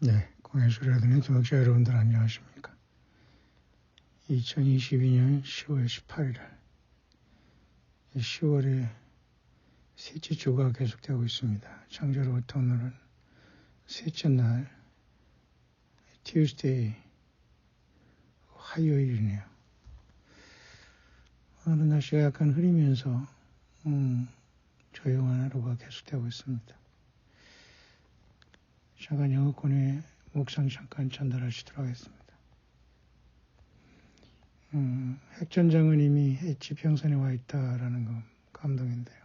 네, 공예술의 동역자 여러분들 안녕하십니까. 2022년 10월 18일 10월의 셋째 주가 계속되고 있습니다. 창조로부터 오늘은 셋째 날 Tuesday 화요일이네요. 오늘 날씨가 약간 흐리면서 조용한 하루가 계속되고 있습니다. 잠깐 영어권의 묵상 잠깐 전달하시도록 하겠습니다. 핵전쟁은 이미 지평선에 와 있다라는 거 감동인데요.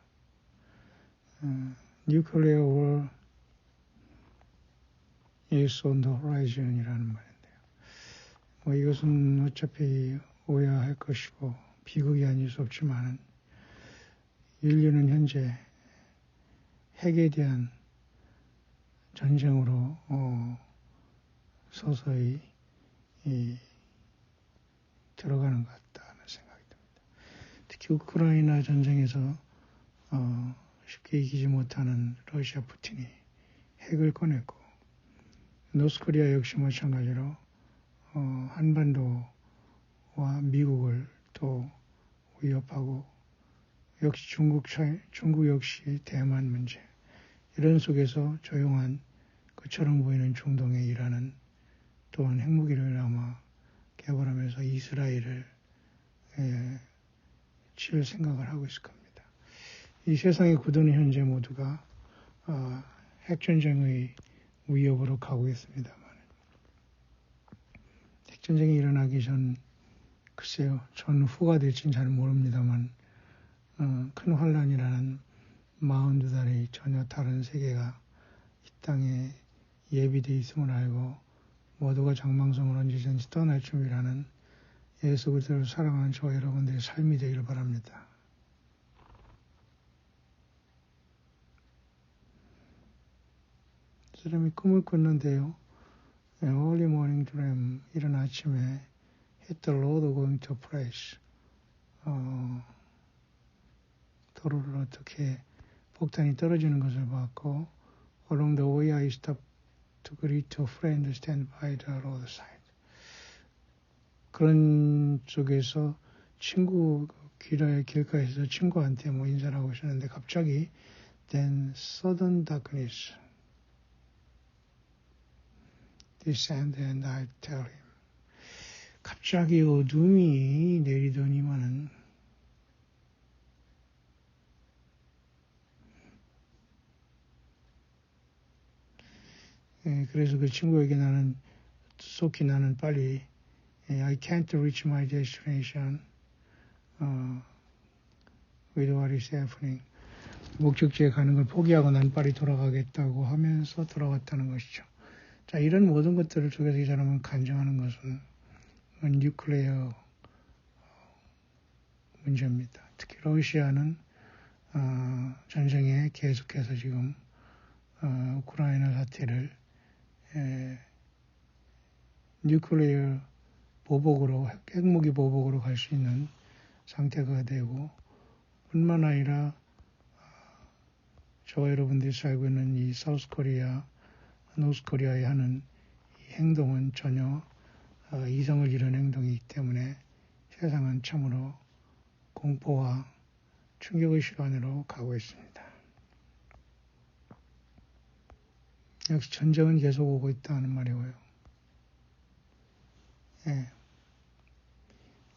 Nuclear war is on the horizon이라는 말인데요. 이것은 어차피 오해할 것이고 비극이 아닐 수 없지만 인류는 현재 핵에 대한 전쟁으로 서서히 들어가는 것 같다는 생각이 듭니다. 특히 우크라이나 전쟁에서 쉽게 이기지 못하는 러시아 푸틴이 핵을 꺼냈고 노스코리아 역시 마찬가지로 한반도와 미국을 또 위협하고 역시 중국 역시 대만 문제 이런 속에서 조용한 것처럼 보이는 중동의 이란은 또한 핵무기를 아마 개발하면서 이스라엘을 칠 생각을 하고 있을 겁니다. 이 세상에 굳은 현재 모두가 핵전쟁의 위협으로 가고 있습니다만 핵전쟁이 일어나기 전 글쎄요 전후가 될지는 잘 모릅니다만 큰 환란이라는 42달의 전혀 다른 세계가 이 땅에 예비되어 있음을 알고 모두가 장망성을 언제든지 떠날 준비라는 예수 그리스도를 사랑하는 저와 여러분들의 삶이 되기를 바랍니다. 사람이 꿈을 꿨는데요. Early morning dream, 이른 아침에 hit the road going to place. 도로를 어떻게 폭탄이 떨어지는 것을 봤고 Along the way I stopped to greet a friend stand by the roadside. 그런 쪽에서 친구 길가에서 친구한테 인사를 하고 있었는데 갑자기 then sudden darkness descended and I tell him. 갑자기 어둠이 내리더니만은 그래서 그 친구에게 속히 나는 빨리 I can't reach my destination with what is happening. 목적지에 가는 걸 포기하고 난 빨리 돌아가겠다고 하면서 돌아갔다는 것이죠. 자, 이런 모든 것들을 속에서 이 사람은 간증하는 것은 뉴클레어 문제입니다. 특히 러시아는 전쟁에 계속해서 지금 우크라이나 사태를 뉴클레어 보복으로 핵무기 보복으로 갈 수 있는 상태가 되고 뿐만 아니라 저와 여러분들이 살고 있는 이 사우스코리아, 노스코리아에 하는 이 행동은 전혀 이성을 잃은 행동이기 때문에 세상은 참으로 공포와 충격의 시간으로 가고 있습니다. 역시 전쟁은 계속 오고 있다는 말이고요.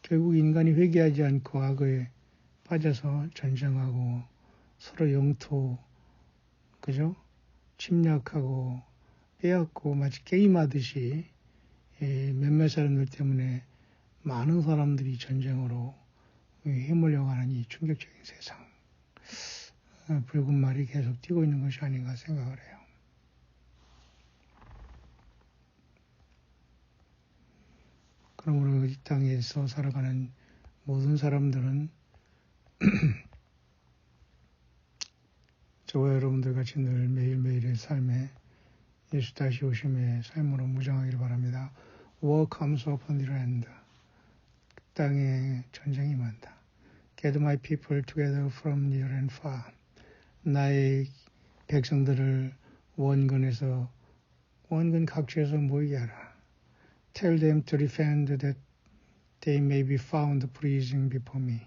결국 인간이 회개하지 않고 악에 빠져서 전쟁하고 서로 영토, 그죠? 침략하고 빼앗고 마치 게임하듯이 몇몇 사람들 때문에 많은 사람들이 전쟁으로 휘몰려가는 이 충격적인 세상. 붉은 말이 계속 뛰고 있는 것이 아닌가 생각을 해요. 그러므로 이 땅에서 살아가는 모든 사람들은 저와 여러분들 같이 늘 매일매일의 삶에 예수 다시 오심의 삶으로 무장하기를 바랍니다. War comes upon the land. 땅에 전쟁이 임한다. Gather my people together from near and far. 나의 백성들을 원근에서 원근 각지에서 모이게 하라. Tell them to repent that they may be found pleasing before me.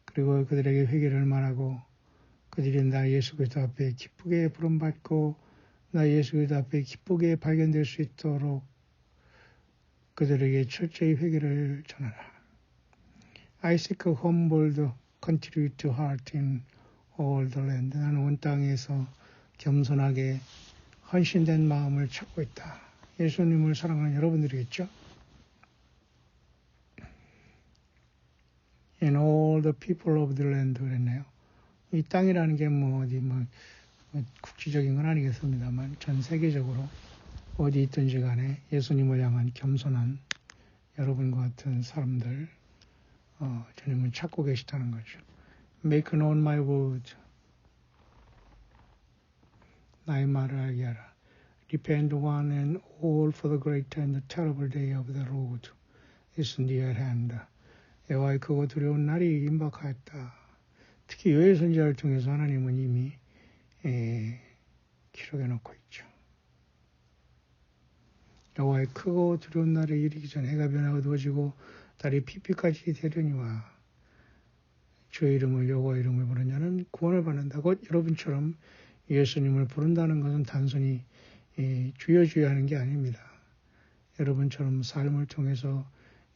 그리고 그들에게 회개를 말하고 그들이 나 예수 그리스도 앞에 기쁘게 부름받고 나 예수 그리스도 앞에 기쁘게 발견될 수 있도록 그들에게 철저히 회개를 전하라. I seek a humble, contrite heart in all the land. 나는 온 땅에서 겸손하게 헌신된 마음을 찾고 있다. 예수님을 사랑하는 여러분들이겠죠? In all the people of the land 그랬네요. 이 땅이라는 게 어디 국지적인 건 아니겠습니다만 전 세계적으로 어디 있든지 간에 예수님을 향한 겸손한 여러분과 같은 사람들 주님을 찾고 계시다는 거죠. Make known my word. 나의 말을 알게 하라. Repent one and all for the great and the terrible day of the Lord is near at hand. 여호와의 크고 두려운 날이 임박하였다. 특히 요엘 선지자를 통해서 하나님은 이미 기록해 놓고 있죠. 여호와의 크고 두려운 날에 이르기 전 해가 변하고 어두워지고 달이 피피까지 되려니와 주의 이름을 여호와 이름을 부르는 자는 구원을 받는다고. 여러분처럼 예수님을 부른다는 것은 단순히 주여 주여 하는 게 아닙니다. 여러분처럼 삶을 통해서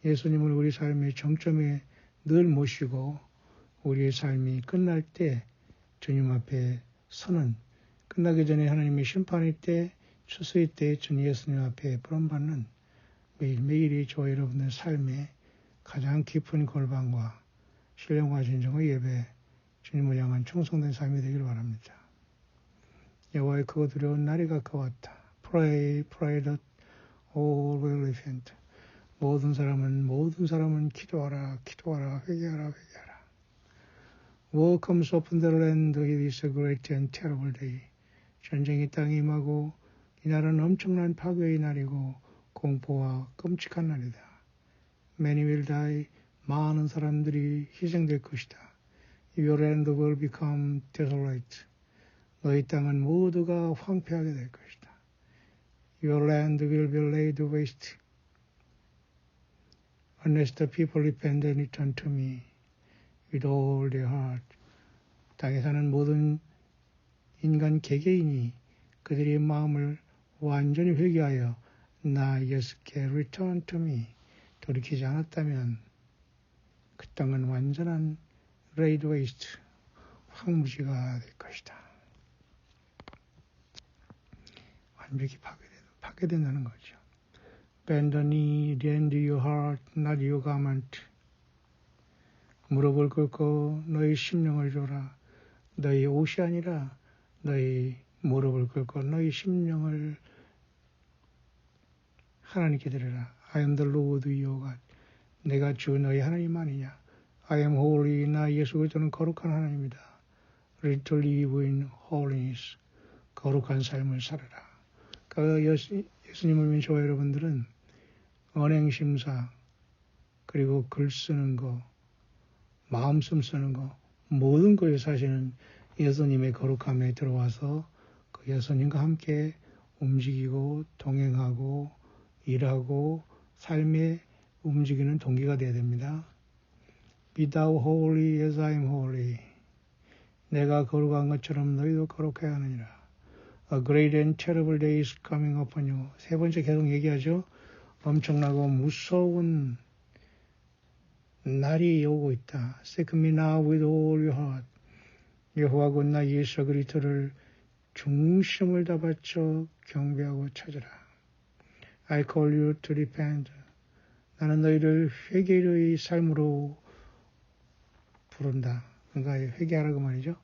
예수님을 우리 삶의 정점에 늘 모시고 우리의 삶이 끝날 때 주님 앞에 서는, 끝나기 전에 하나님의 심판일 때, 추수일 때 주님 예수님 앞에 부름받는 매일매일이 저와 여러분의 삶의 가장 깊은 골방과 신령과 진정의 예배, 주님을 향한 충성된 삶이 되기를 바랍니다. 여호와의 크고 두려운 날이 가까웠다. Pray, pray that all will repent. 모든 사람은 기도하라, 기도하라, 회개하라, 회개하라. War comes upon the land, it is a great and terrible day. 전쟁이 땅에 임하고 이 날은 엄청난 파괴의 날이고 공포와 끔찍한 날이다. Many will die. 많은 사람들이 희생될 것이다. Your land will become desolate. 너희 땅은 모두가 황폐하게 될 것이다. Your land will be laid waste. Unless the people repent and return to me with all their heart. 땅에 사는 모든 인간 개개인이 그들의 마음을 완전히 회개하여 나 예수께 return to me 돌이키지 않았다면 그 땅은 완전한 laid waste 황무지가 될 것이다. 완벽히 파괴된다는 거죠. Bend the knee, lend your heart, not your garment. 무릎을 꿇고 너희 심령을 줘라. 너희 옷이 아니라 너희 무릎을 꿇고 너희 심령을 하나님께 드려라. I am the Lord your God. 내가 주 너희 하나님 아니냐. I am holy. 나 예수 그리스도는 거룩한 하나님이다. Ready to live in holiness. 거룩한 삶을 살아라. 예수님을 믿는 저와 여러분들은 언행심사 그리고 글 쓰는 거, 마음씀 쓰는 거 모든 것에 사실은 예수님의 거룩함에 들어와서 그 예수님과 함께 움직이고 동행하고 일하고 삶에 움직이는 동기가 되어야 됩니다. Be thou holy as I am holy. 내가 거룩한 것처럼 너희도 거룩해야 하느니라. A great and terrible day is coming upon you. 세 번째 계속 얘기하죠. 엄청나고 무서운 날이 오고 있다. Seek me now with all your heart. 여호와 곧 나 예수 그리스도를 중심을 다 바쳐 경배하고 찾으라. I call you to repent. 나는 너희를 회개의 삶으로 부른다. 그러니까 회개하라고 말이죠.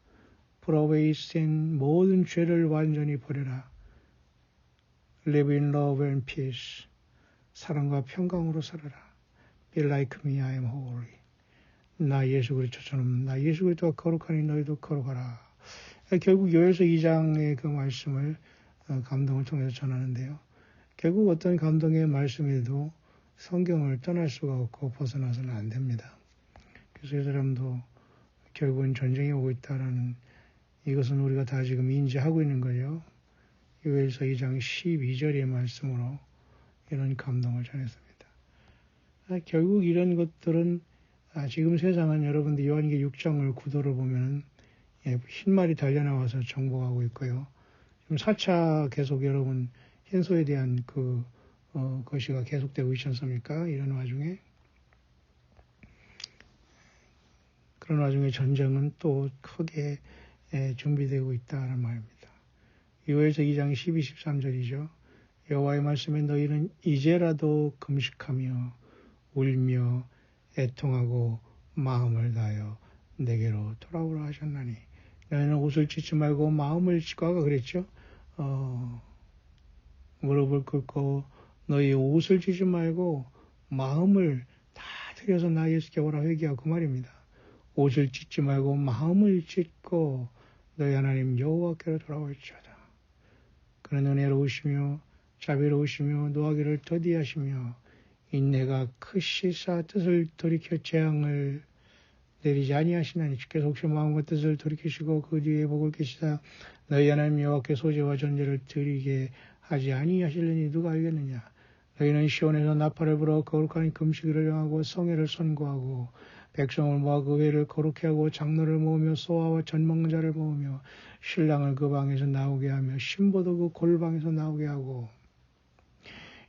Put away sin, 모든 죄를 완전히 버려라. Live in love and peace. 사랑과 평강으로 살아라. Be like me, I am holy. 나 예수 그리스도처럼 나 예수 그리스도가 거룩하니 너희도 거룩하라. 결국 요엘서 2장의 그 말씀을 감동을 통해서 전하는데요. 결국 어떤 감동의 말씀에도 성경을 떠날 수가 없고 벗어나서는 안 됩니다. 그래서 이 사람도 결국은 전쟁이 오고 있다라는 이것은 우리가 다 지금 인지하고 있는 거죠. 요엘서 2장 12절의 말씀으로 이런 감동을 전했습니다. 결국 이런 것들은 지금 세상은 여러분들 요한계 6장을 구도를 보면 흰말이 달려나와서 정복하고 있고요. 지금 4차 계속 여러분 현소에 대한 것이가 계속되고 있지 않습니까? 이런 와중에 그런 와중에 전쟁은 또 크게 준비되고 있다는 말입니다. 요엘서 2장 12, 13절이죠. 여호와의 말씀에 너희는 이제라도 금식하며 울며 애통하고 마음을 다하여 내게로 돌아오라 하셨나니 너희는 옷을 찢지 말고 마음을 찢고 아까 그랬죠. 무릎을 꿇고 너희 옷을 찢지 말고 마음을 다 들여서 나 예수께 오라 회개하고 그 말입니다. 옷을 찢지 말고 마음을 찢고 너희 하나님 여호와께로 돌아올지어다. 그는 은혜로우시며 자비로우시며 노하기를 더디하시며 인내가 크시사 뜻을 돌이켜 재앙을 내리지 아니하시나니 주께서 혹시 마음과 뜻을 돌이키시고 그 뒤에 복을 계시사 너희 하나님 여호와께 소제와 전제를 드리게 하지 아니하실려니 누가 알겠느냐. 너희는 시온에서 나팔을 불어 거룩한 금식일을 정하고 성회를 선고하고 백성을 모아 그 회를 거룩케 하고 장로를 모으며 소아와 젖먹는 자를 모으며 신랑을 그 방에서 나오게 하며 신부도 그 골방에서 나오게 하고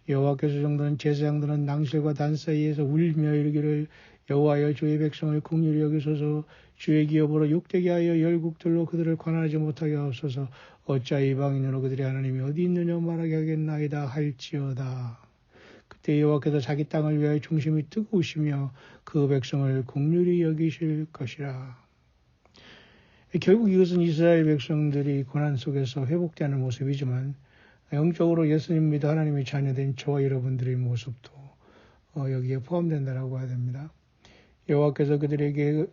여호와께서 정도는 제사장들은 낭실과 단 사이에서 울며 이르기를 여호와여 주의 백성을 긍휼히 여기소서 주의 기업으로 욕되게 하여 열국들로 그들을 관할하지 못하게 하옵소서 어찌하여 이방인으로 그들의 하나님이 어디 있느냐 말하게 하겠나이다 할지어다. 그때 여호와께서 자기 땅을 위하여 중심이 뜨거우시며 그 백성을 긍휼히 여기실 것이라. 결국 이것은 이스라엘 백성들이 고난 속에서 회복되는 모습이지만 영적으로 예수님 믿어 하나님의 자녀된 저와 여러분들의 모습도 여기에 포함된다라고 해야 됩니다. 여호와께서 그들에게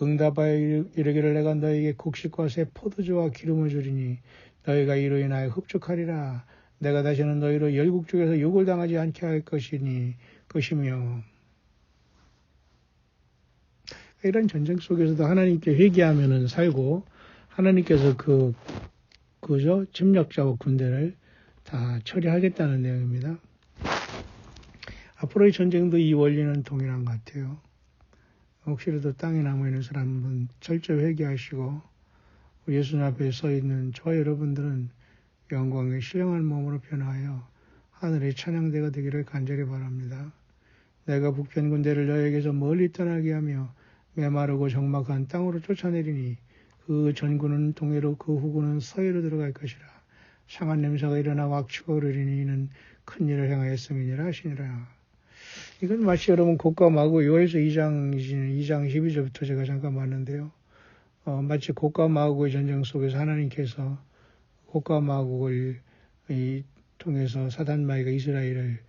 응답하여 이르기를 내가 너에게 곡식과 새 포도주와 기름을 주리니 너희가 이로 인하여 흡족하리라. 내가 다시는 너희로 열국 중에서 욕을 당하지 않게 할 것이며 이런 전쟁 속에서도 하나님께 회개하면은 살고 하나님께서 그죠 침략자와 군대를 다 처리하겠다는 내용입니다. 앞으로의 전쟁도 이 원리는 동일한 것 같아요. 혹시라도 땅에 남아있는 사람은 철저히 회개하시고 예수님 앞에 서 있는 저와 여러분들은 영광의 신령한 몸으로 변화하여 하늘의 찬양대가 되기를 간절히 바랍니다. 내가 북편 군대를 너에게서 멀리 떠나게 하며 메마르고 적막한 땅으로 쫓아내리니 그 전군은 동해로 그 후군은 서해로 들어갈 것이라. 상한 냄새가 일어나 왁추가 흐르리니 이는 큰 일을 행하였음이니라 하시니라. 이건 마치 여러분 곡감하고 요엘서 2장 12절부터 제가 잠깐 봤는데요. 마치 곡감하고의 전쟁 속에서 하나님께서 곡감하고를 통해서 사단마귀가 이스라엘을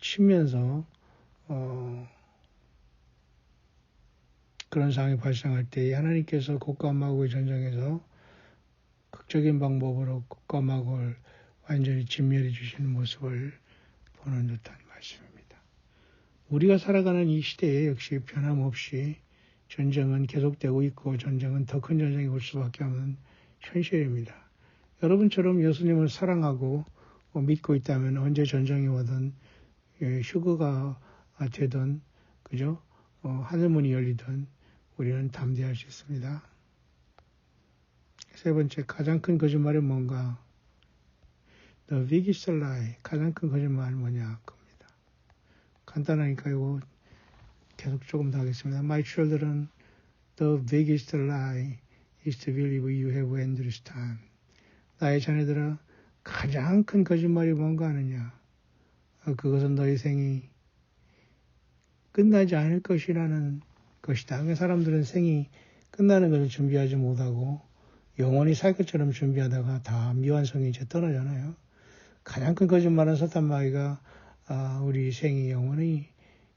치면서 그런 상황이 발생할 때 하나님께서 곡감하고의 전쟁에서 극적인 방법으로 곡감하고를 완전히 진멸해 주시는 모습을 보는 듯한 말씀입니다. 우리가 살아가는 이 시대에 역시 변함없이 전쟁은 계속되고 있고 전쟁은 더 큰 전쟁이 올 수밖에 없는 현실입니다. 여러분처럼 예수님을 사랑하고 믿고 있다면 언제 전쟁이 오든 휴거가 되든 그죠? 하늘문이 열리든 우리는 담대할 수 있습니다. 세 번째, 가장 큰 거짓말은 뭔가? The biggest lie, 가장 큰 거짓말은 뭐냐? 겁니다. 간단하니까 이거 계속 조금 더 하겠습니다. My children, the biggest lie is to believe you have endless time. 나의 자녀들아, 가장 큰 거짓말이 뭔가 하느냐? 그것은 너희 생이 끝나지 않을 것이라는 것이다. 그러니까 사람들은 생이 끝나는 것을 준비하지 못하고 영원히 살 것처럼 준비하다가 다 미완성이 이제 떠나잖아요. 가장 큰 거짓말은 사탄마귀가 우리 생이 영원히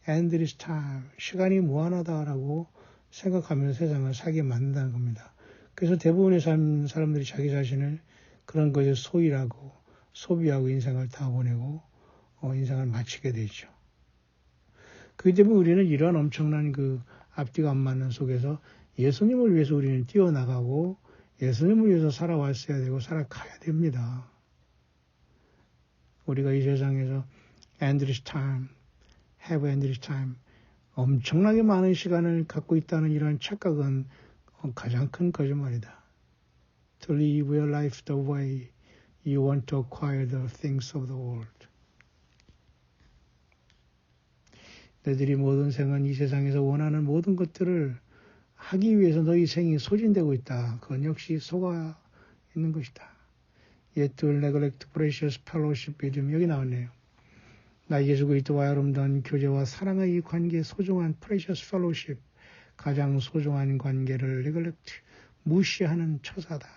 endless time, 시간이 무한하다라고 생각하면서 세상을 살게 만든다는 겁니다. 그래서 대부분의 사람들이 자기 자신을 그런 것에 소일하고 소비하고 인생을 다 보내고 인생을 마치게 되죠. 그렇기 때문에 우리는 이러한 엄청난 앞뒤가 안 맞는 속에서 예수님을 위해서 우리는 뛰어나가고 예수님을 위해서 살아왔어야 되고 살아가야 됩니다. 우리가 이 세상에서 endless time, have endless time, 엄청나게 많은 시간을 갖고 있다는 이런 착각은 가장 큰 거짓말이다. To live your life the way you want to acquire the things of the world. 너희들이 모든 생은 이 세상에서 원하는 모든 것들을 하기 위해서 너희 생이 소진되고 있다. 그건 역시 속아 있는 것이다. Yet to neglect precious fellowship with him. 여기 나왔네요. 나 예수 그리스도와 아름다운 교제와 사랑의 이 관계, 소중한 precious fellowship, 가장 소중한 관계를 neglect, 무시하는 처사다.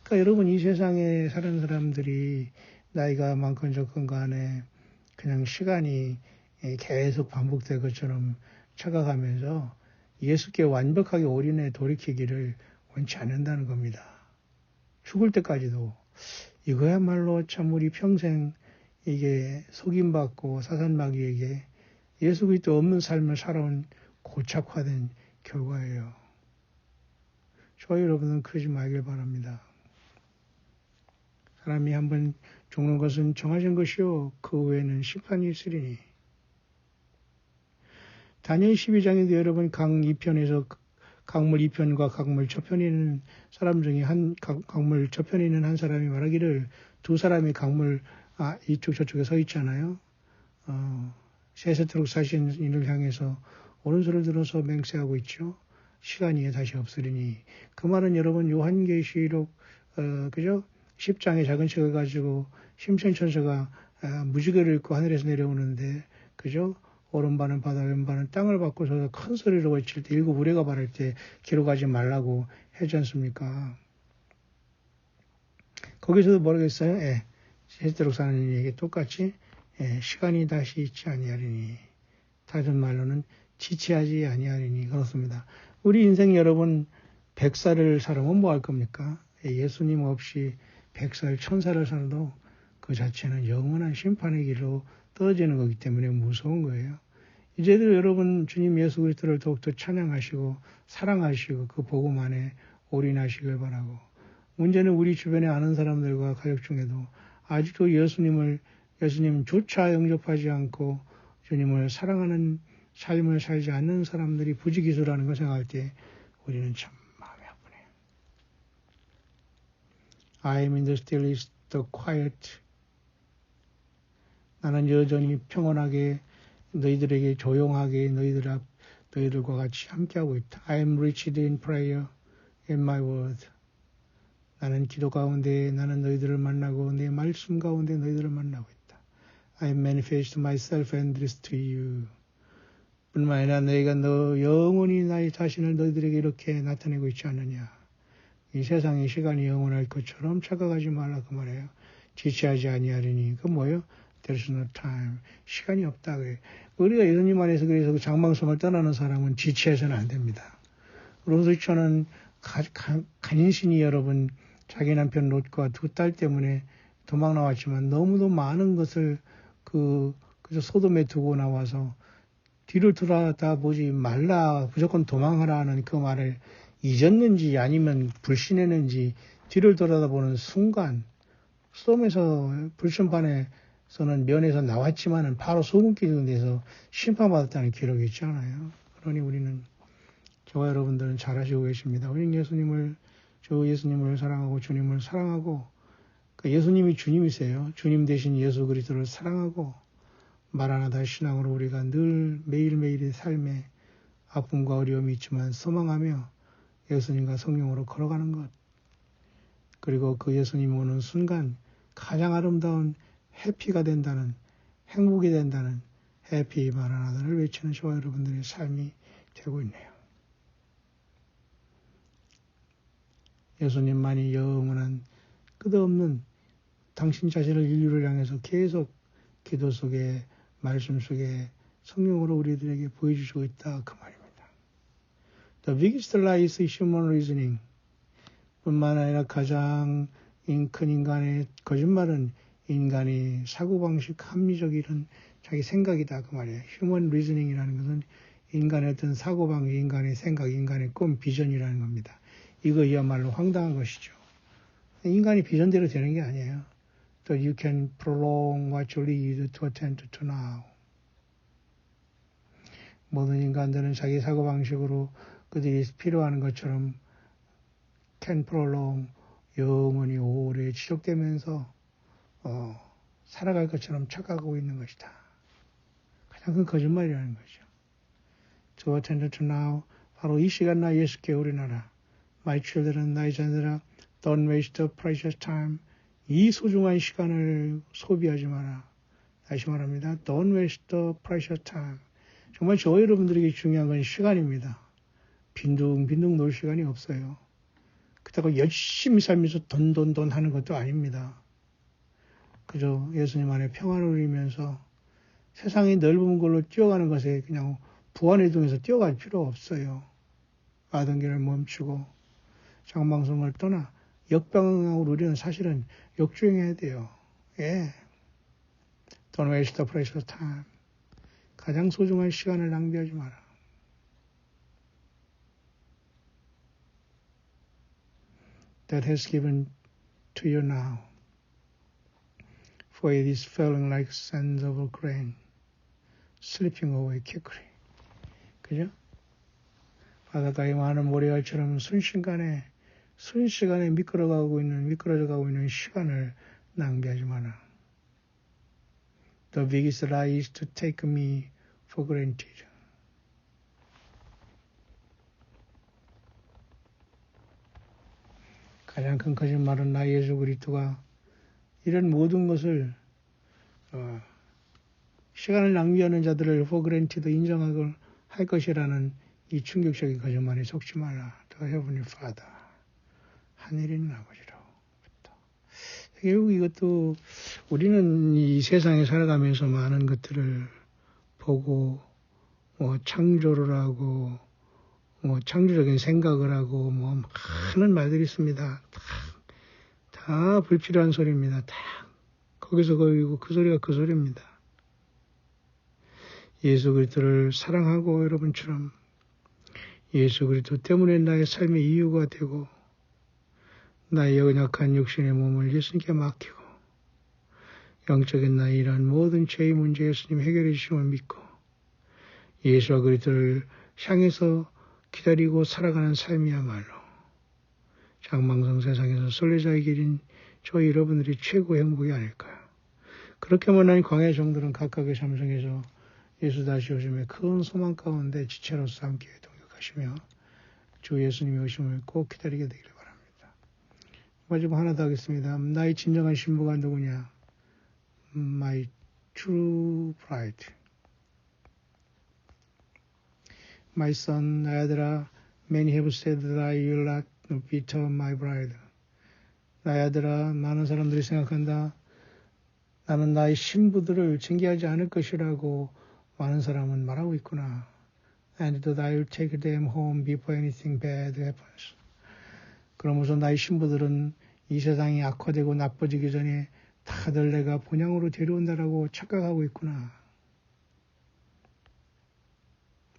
그러니까 여러분 이 세상에 사는 사람들이 나이가 많건 적건 간에 그냥 시간이 계속 반복될 것처럼 착각하면서 예수께 완벽하게 올인해 돌이키기를 원치 않는다는 겁니다. 죽을 때까지도 이거야말로 참 우리 평생 이게 속임받고 사산마귀에게 예수 그리스도 없는 삶을 살아온 고착화된 결과예요. 저와 여러분은 그러지 말길 바랍니다. 사람이 한번 죽는 것은 정하신 것이요 그 후에는 심판이 있으리니. 다니엘 12장에도 여러분 강 2편에서 강물 2편과 강물 저편에 있는 사람 중에 강물 저편에 있는 한 사람이 말하기를 두 사람이 강물 이쪽 저쪽에 서 있잖아요. 세세토록 사신 이를 향해서 오른손을 들어서 맹세하고 있죠. 시간이 다시 없으리니. 그 말은 여러분 요한계시록 그죠? 10장의 작은 책을 가지고 심sen천사가 무지개를 입고 하늘에서 내려오는데 그죠? 오른반은 바다 왼반은 땅을 바꾸서 큰 소리로 외칠 때 일곱 우레가 바랄 때 기록하지 말라고 하지 않습니까? 거기서도 뭐라겠어요? 세세토록 사는 이에게 똑같이 시간이 다시 있지 아니하리니. 다른 말로는 지체하지 아니하리니 그렇습니다. 우리 인생 여러분 100살을 살아면 뭐 할 겁니까? 예수님 없이 100살, 1000살을 살아도 그 자체는 영원한 심판의 길로 떨어지는 거기 때문에 무서운 거예요. 이제도 여러분 주님 예수 그리스도를 더욱더 찬양하시고 사랑하시고 그 복음 안에 올인하시길 바라고. 문제는 우리 주변에 아는 사람들과 가족 중에도 아직도 예수님조차 영접하지 않고 주님을 사랑하는 삶을 살지 않는 사람들이 부지기수라는 걸 생각할 때 우리는 참 마음이 아프네요. I am in the stillness, the quiet. 나는 여전히 평온하게 너희들에게 조용하게 너희들과 같이 함께하고 있다. I am rich in prayer in my word. 나는 기도 가운데 나는 너희들을 만나고 내 말씀 가운데 너희들을 만나고 있다. I manifest myself and this to you. 뿐만 아니라 너희가 영원히 나의 자신을 너희들에게 이렇게 나타내고 있지 않느냐. 이 세상의 시간이 영원할 것처럼 착각하지 말라 그 말이에요. 지체하지 아니하리니. 그 뭐예요? There's no time. 시간이 없다 그래. 우리가 예수님 안에서 그래서 그 장막성을 떠나는 사람은 지체해서는 안 됩니다. 로스처는 간신히 여러분 자기 남편 롯과 두 딸 때문에 도망 나왔지만 너무도 많은 것을 그저 소돔에 두고 나와서 뒤를 돌아다보지 말라 무조건 도망하라 하는 그 말을 잊었는지 아니면 불신했는지 뒤를 돌아다보는 순간 소돔에서 불순반에서는 면에서 나왔지만은 바로 소금기둥 돼서 심판받았다는 기록이 있잖아요. 그러니 우리는 저와 여러분들은 잘 아시고 계십니다. 우리는 예수님을 사랑하고 주님을 사랑하고 그 예수님이 주님이세요. 주님 대신 예수 그리스도를 사랑하고 말 하나다 신앙으로 우리가 늘 매일매일의 삶에 아픔과 어려움이 있지만 소망하며 예수님과 성령으로 걸어가는 것. 그리고 그 예수님 오는 순간 가장 아름다운 해피가 된다는 행복이 된다는 해피 마라나다를 외치는 저와 여러분들의 삶이 되고 있네요. 예수님만이 영원한 끝없는 당신 자신을 인류를 향해서 계속 기도 속에 말씀 속에 성령으로 우리들에게 보여주시고 있다 그 말입니다. The biggest lie is human reasoning. 뿐만 아니라 가장 큰 인간의 거짓말은 인간의 사고방식, 합리적이런 자기 생각이다 그 말이에요. Human reasoning이라는 것은 인간의 어떤 사고방식, 인간의 생각, 인간의 꿈, 비전이라는 겁니다. 이거야말로 황당한 것이죠. 인간이 비전대로 되는 게 아니에요. that you can prolong what you lead to attend to now. 모든 인간들은 자기 사고방식으로 그들이 필요한 것처럼 can prolong, 영원히 오래 지속되면서 살아갈 것처럼 착각하고 있는 것이다. 가장 큰 거짓말이라는 거죠. To attend to now, 바로 이 시간 나 예수께 우리나라. My children, 나의 자녀들아, don't waste the precious time. 이 소중한 시간을 소비하지 마라. 다시 말합니다. Don't waste the precious time. 정말 저 여러분들에게 중요한 건 시간입니다. 빈둥빈둥 놀 시간이 없어요. 그렇다고 열심히 살면서 돈 하는 것도 아닙니다. 그저 예수님 안에 평안을 누리면서 세상이 넓은 걸로 뛰어가는 것에 그냥 부안해동해서 뛰어갈 필요 없어요. 가던 길을 멈추고 장방송을 떠나 역방향으로 우리는 사실은 역주행해야 돼요. 예. Don't waste the precious time. 가장 소중한 시간을 낭비하지 마라. That has given to you now. For it is falling like sands of grain, slipping away quickly. 그죠? 바닷가에 많은 모래알처럼 순식간에 미끄러져 가고 있는 시간을 낭비하지 마라. The biggest lie is to take me for granted. 가장 큰 거짓말은 나 예수 그리스도가 이런 모든 것을 시간을 낭비하는 자들을 for granted 인정하고 할 것이라는 이 충격적인 거짓말에 속지 말라. The Heavenly Father, 하늘에 있는 아버지로부터. 결국 이것도 우리는 이 세상에 살아가면서 많은 것들을 보고 창조를 하고 창조적인 생각을 하고 많은 말들이 있습니다. 다 불필요한 소리입니다. 다 거기서 거기고 그 소리가 그 소리입니다. 예수 그리스도를 사랑하고 여러분처럼 예수 그리스도 때문에 나의 삶의 이유가 되고 나의 연약한 육신의 몸을 예수님께 맡기고 영적인 나의 이러한 모든 죄의 문제 예수님 해결해 주심을 믿고 예수와 그리스도를 향해서 기다리고 살아가는 삶이야말로 장망성 세상에서 순례자의 길인 저 여러분들이 최고의 행복이 아닐까. 그렇게만 한 광야 종들은 각각의 삼성에서 예수 다시 오심의 큰 소망 가운데 지체로서 함께 동역하시며 주 예수님의 오심을 꼭 기다리게 되기를 바랍니다. 마지막 하나 더 하겠습니다. 나의 진정한 신부가 누구냐? My true bride. My son, 나의 아들아, many have said that I will not become my bride. 나의 아들아, 많은 사람들이 생각한다. 나는 나의 신부들을 징계하지 않을 것이라고 많은 사람은 말하고 있구나. And that I will take them home before anything bad happens. 그러면서 나의 신부들은 이 세상이 악화되고 나빠지기 전에 다들 내가 본향으로 데려온다라고 착각하고 있구나.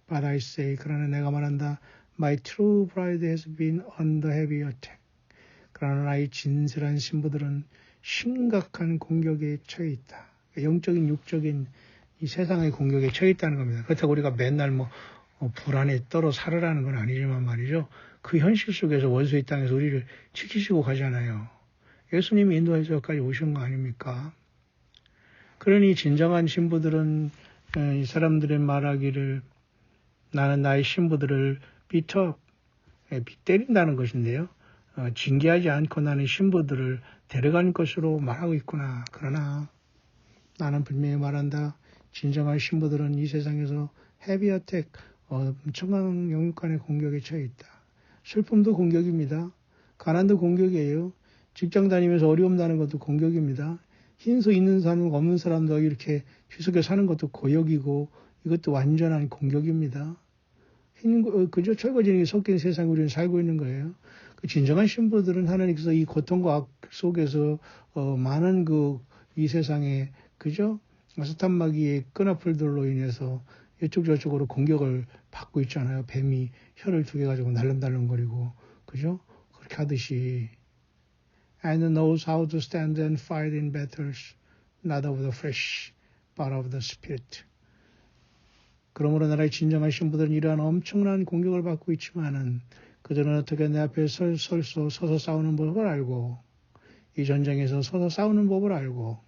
But I say, 그러나 내가 말한다. My true bride has been under heavy attack. 그러나 나의 진실한 신부들은 심각한 공격에 처해 있다. 영적인, 육적인 이 세상의 공격에 처해 있다는 겁니다. 그렇다고 우리가 맨날 불안에 떨어 살으라는 건 아니지만 말이죠. 그 현실 속에서 원수의 땅에서 우리를 지키시고 가잖아요. 예수님이 인도해서 여기까지 오신 거 아닙니까? 그러니 진정한 신부들은 이 사람들의 말하기를 나는 나의 신부들을 때린다는 것인데요. 징계하지 않고 나는 신부들을 데려간 것으로 말하고 있구나. 그러나 나는 분명히 말한다. 진정한 신부들은 이 세상에서 헤비 어택, 엄청난 영육간의 공격에 처해 있다. 슬픔도 공격입니다. 가난도 공격이에요. 직장 다니면서 어려움 나는 것도 공격입니다. 흰수 있는 사람, 없는 사람도 이렇게 뒤섞여 사는 것도 고역이고 이것도 완전한 공격입니다. 그저 철거진이 섞인 세상에 우리는 살고 있는 거예요. 그 진정한 신부들은 하나님께서 이 고통과 악 속에서 많은 이 세상에 그저 사탄마귀의 끈앞풀들로 인해서 이쪽 저쪽으로 공격을 받고 있잖아요. 뱀이 혀를 두 개 가지고 날름달름거리고 그죠? 그렇게 하듯이 and knows how to stand and fight in battles, not of the flesh, but of the spirit. 그러므로 나라의 진정한 신부들은 이러한 엄청난 공격을 받고 있지만은 그들은 어떻게 내 앞에 서서 싸우는 법을 알고 이 전쟁에서 서서 싸우는 법을 알고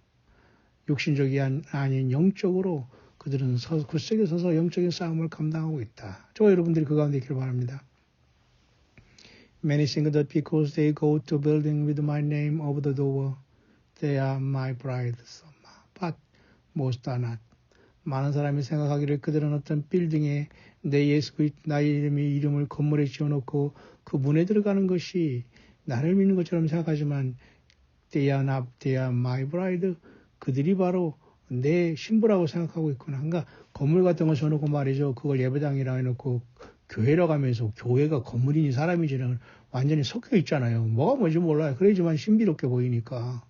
육신적이 아닌 영적으로 그들은 굳세게 서서 영적인 싸움을 감당하고 있다. 저와 여러분들이 그 가운데 있기를 바랍니다. Many think that because they go to building with my name over the door, they are my brides. But most are not. 많은 사람이 생각하기를 그들은 어떤 빌딩에 나의 이름을 건물에 지어놓고 그 문에 들어가는 것이 나를 믿는 것처럼 생각하지만 they are not, they are my bride. 그들이 바로 내 신부라고 생각하고 있구나. 그러니까 건물 같은 거 지어놓고 말이죠. 그걸 예배당이라 해놓고 교회라고 하면서 교회가 건물이니 사람이지는 완전히 섞여 있잖아요. 뭐가 뭔지 몰라요. 그러지만 신비롭게 보이니까.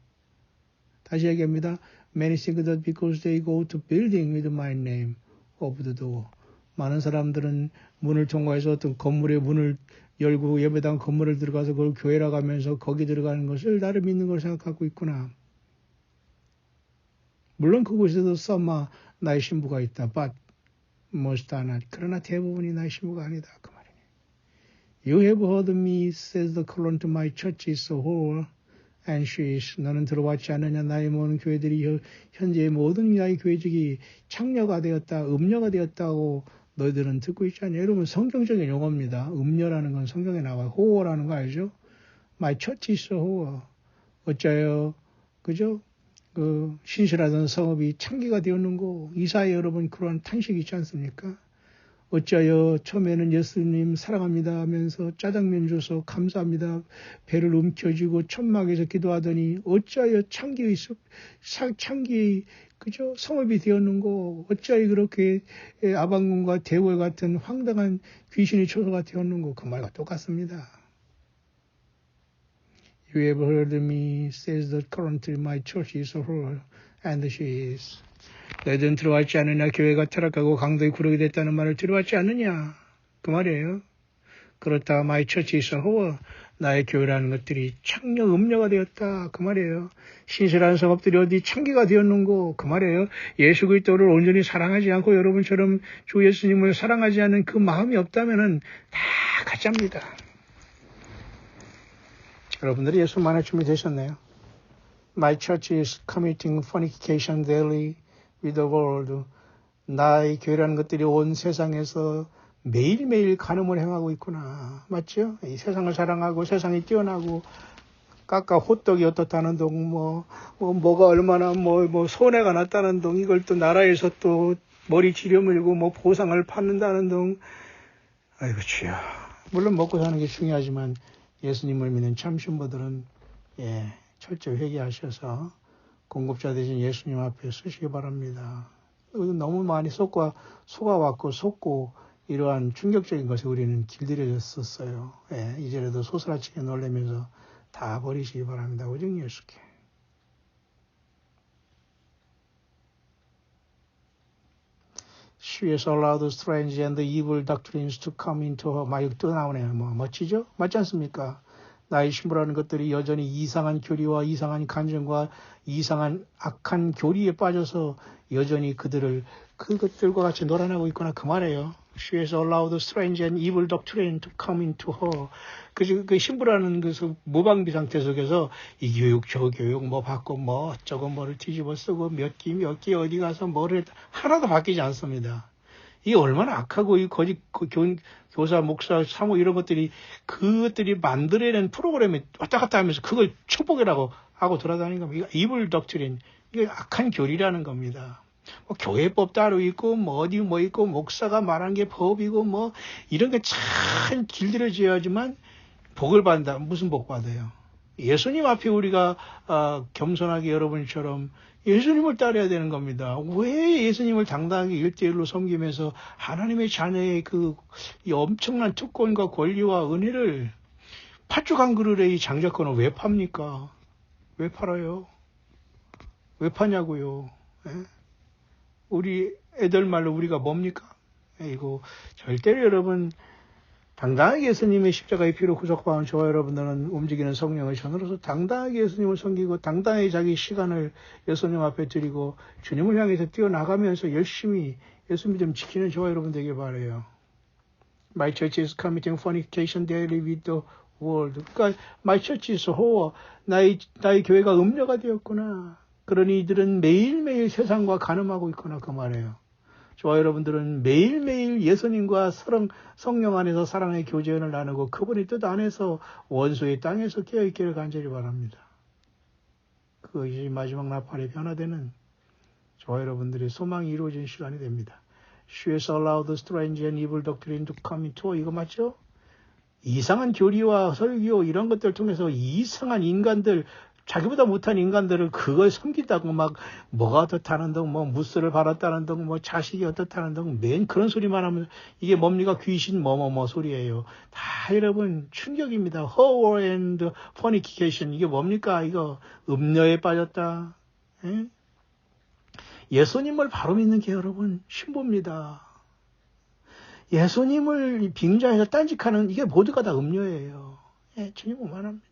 다시 얘기합니다. Many think that because they go to building with my name over the door. 많은 사람들은 문을 통과해서 어떤 건물의 문을 열고 예배당 건물을 들어가서 그걸 교회라고 하면서 거기 들어가는 것을 나를 믿는 걸 생각하고 있구나. 물론 그곳에도 썸마 나의 신부가 있다. But most are not. 그러나 대부분이 나의 신부가 아니다. 그 말이네. You have heard me, says the current my church is a whore, and she is. 너는 들어왔지 않느냐. 나의 모든 교회들이 현재 모든 나의 교회직이 창녀가 되었다. 음녀가 되었다고 너희들은 듣고 있지 않냐. 여러분 성경적인 용어입니다. 음녀라는 건 성경에 나와요. whore라는 거 알죠? My church is a whore. 어째요? 그죠? 그 신실하던 성읍이 창기가 되었는고 이사야 여러분 그런 탄식이 있지 않습니까? 어찌하여 처음에는 예수님 사랑합니다 하면서 짜장면 줘서 감사합니다 배를 움켜쥐고 천막에서 기도하더니 어찌하여 창기의 그죠 성읍이 되었는고 어찌하여 그렇게 아방궁과 대월 같은 황당한 귀신의 초소가 되었는고 그 말과 똑같습니다. You have heard me says that currently my church is a whore, and she is. 너희들은 들어왔지 않느냐. 교회가 타락하고 강도의 구력이 됐다는 말을 들어왔지 않느냐. 그 말이에요. 그렇다. My church is a whore. 나의 교회라는 것들이 창녀, 음녀가 되었다. 그 말이에요. 신실한 성읍들이 어디 창기가 되었는고. 그 말이에요. 예수 그리스도를 온전히 사랑하지 않고 여러분처럼 주 예수님을 사랑하지 않는 그 마음이 없다면은 다 가짜입니다. 여러분들이 예수만의 준비 되셨네요. My church is committing fornication daily with the world. 나의 교회라는 것들이 온 세상에서 매일매일 간음을 행하고 있구나. 맞죠? 이 세상을 사랑하고 세상이 뛰어나고 깎아 호떡이 어떻다는 동, 뭐가 얼마나 손해가 났다는 동, 이걸 또 나라에서 또 머리 지려물고 보상을 받는다는 동. 아이고 주여. 물론 먹고 사는 게 중요하지만 예수님을 믿는 참 신부들은 철저히 회개하셔서 공급자 되신 예수님 앞에 서시기 바랍니다. 너무 많이 속고 이러한 충격적인 것에 우리는 길들여졌었어요. 이제라도 소스라치게 놀라면서 다 버리시기 바랍니다. 오직 예수께. She has allowed the strange and the evil doctrines to come into her. 막 또 나오네요. 멋지죠? 맞지 않습니까? 나의 신부라는 것들이 여전히 이상한 교리와 이상한 간증과 이상한 악한 교리에 빠져서 여전히 그것들과 같이 놀아나고 있구나. 그 말이에요. She has allowed the strange and evil doctrine to come into her. 그 신부라는 그 무방비 상태 속에서 이 교육, 저 교육, 받고 어쩌고 뭐를 뒤집어 쓰고 몇 기 어디 가서 뭐를 하나도 바뀌지 않습니다. 이게 얼마나 악하고 이 거짓 교사, 목사, 사모 이런 그것들이 만들어낸 프로그램에 왔다 갔다 하면서 그걸 축복이라고 하고 돌아다니는 겁니다. 이거 evil doctrine, 이게 악한 교리라는 겁니다. 교회법 따로 있고 어디 있고 목사가 말한 게 법이고 이런 게 참 길들여져야지만 복을 받는다. 무슨 복 받아요? 예수님 앞에 우리가 겸손하게 여러분처럼 예수님을 따라야 되는 겁니다. 왜 예수님을 당당하게 1대1로 섬기면서 하나님의 자녀의 이 엄청난 특권과 권리와 은혜를 팥죽 한 그릇에 이 장자권을 왜 팝니까? 왜 팔아요? 왜 파냐고요? 우리 애들 말로 우리가 뭡니까? 이거 절대로 여러분 당당하게 예수님의 십자가의 피로 구속받은 저와 여러분들은 움직이는 성령의 전으로서 당당하게 예수님을 섬기고 당당하게 자기 시간을 예수님 앞에 드리고 주님을 향해서 뛰어나가면서 열심히 예수 믿음 지키는 저와 여러분 되길 바라요. My church is committing fornication daily with the world. 그러니까 My church is whore. 나의 교회가 음녀가 되었구나. 그러니 이들은 매일매일 세상과 간음하고 있구나 그 말이에요. 저와 여러분들은 매일매일 예수님과 성령 안에서 사랑의 교제연을 나누고 그분의 뜻 안에서 원수의 땅에서 깨어있기를 간절히 바랍니다. 그것이 마지막 나팔에 변화되는 저와 여러분들의 소망이 이루어진 시간이 됩니다. She has allowed the strange and evil doctrine to come into. 이거 맞죠? 이상한 교리와 설교 이런 것들을 통해서 이상한 인간들, 자기보다 못한 인간들을 그걸 섬긴다고 막 뭐가 어떻다는 등, 뭐 무스를 바랐다는 등, 뭐 자식이 어떻다는 등, 맨 그런 소리만 하면 이게 뭡니까? 귀신 뭐뭐뭐 소리예요. 다 여러분 충격입니다. Whore and fornication 이게 뭡니까? 이거 음녀에 빠졌다. 에? 예수님을 바로 믿는 게 여러분 신보입니다. 예수님을 빙자해서 딴짓하는 이게 모두가 다 음녀예요. 예, 주님 오만합니다.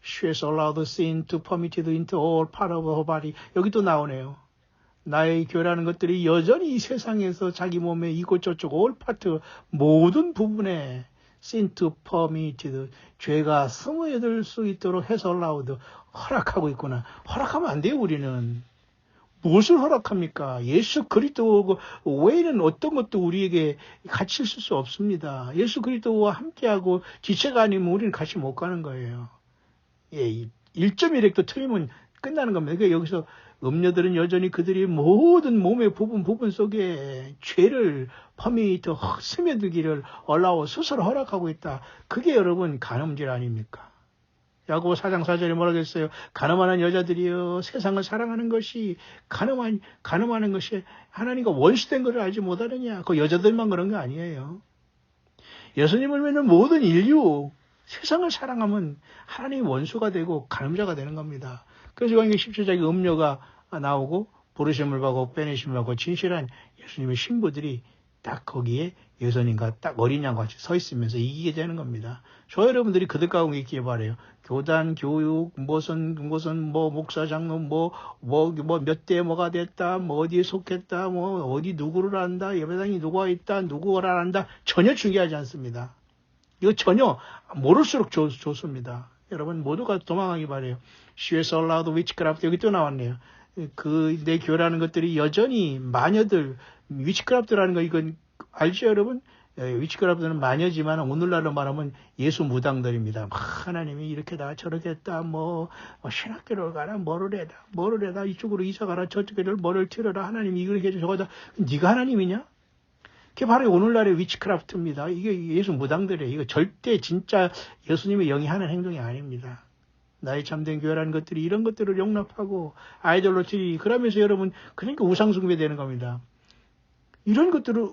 She has allowed the sin to permitted into all part of her body. 여기 또 나오네요. 나의 교라는 것들이 여전히 이 세상에서 자기 몸의 이곳저곳 all part 모든 부분에 sin to permitted 죄가 스며들 수 있도록 해서 allowed 허락하고 있구나. 허락하면 안 돼요 우리는. 무엇을 허락합니까? 예수 그리스도 외에는 어떤 것도 우리에게 같이 있을 수 없습니다. 예수 그리스도와 함께하고 지체가 아니면 우리는 같이 못 가는 거예요. 예, 1.1획도 틀리면 끝나는 겁니다. 그러니까 여기서 음녀들은 여전히 그들이 모든 몸의 부분 속에 죄를 퍼미터 스며들기를 얼라워 스스로 허락하고 있다. 그게 여러분 간음질 아닙니까? 야고보 4장 4절에 뭐라고 했어요? 간음하는 여자들이여 세상을 사랑하는 것이 간음하는 것이 하나님과 원수된 것을 알지 못하느냐. 그 여자들만 그런 거 아니에요. 예수님을 믿는 모든 인류 세상을 사랑하면 하나님의 원수가 되고 간음자가 되는 겁니다. 그래서 광기 17장에 음녀가 나오고 부르심을 받고 빼내심을 받고 진실한 예수님의 신부들이 딱 거기에 예수님과 딱 어린 양과 같이 서 있으면서 이기게 되는 겁니다. 저 여러분들이 그들 가운데 있기를 바라요. 교단, 교육, 무슨 목사, 장로, 몇 대 뭐가 됐다, 뭐 어디에 속했다, 뭐 어디 누구를 안다, 예배당이 누가 있다, 누구를 안다, 전혀 중요하지 않습니다. 이거 전혀 모를수록 좋습니다. 여러분 모두가 도망하기 바라요. She has allowed witchcraft. 여기 또 나왔네요. 내 교라는 것들이 여전히 마녀들, 위치크라프트라는 거 이건 알죠 여러분? 위치크라프트는 마녀지만 오늘날로 말하면 예수 무당들입니다. 하나님이 이렇게다 저렇게다 신학교를 가라 뭐를 해다 이쪽으로 이사 가라 저쪽에를 뭐를 틀어라 하나님이 이렇게 해줘 저거다. 네가 하나님이냐? 그게 바로 오늘날의 위치크라프트입니다. 이게 예수 무당들이에요. 이거 절대 진짜 예수님의 영이 하는 행동이 아닙니다. 나의 참된 교회라는 것들이 이런 것들을 용납하고 아이돌로티 그러면서 여러분 그러니까 우상숭배 되는 겁니다. 이런 것들을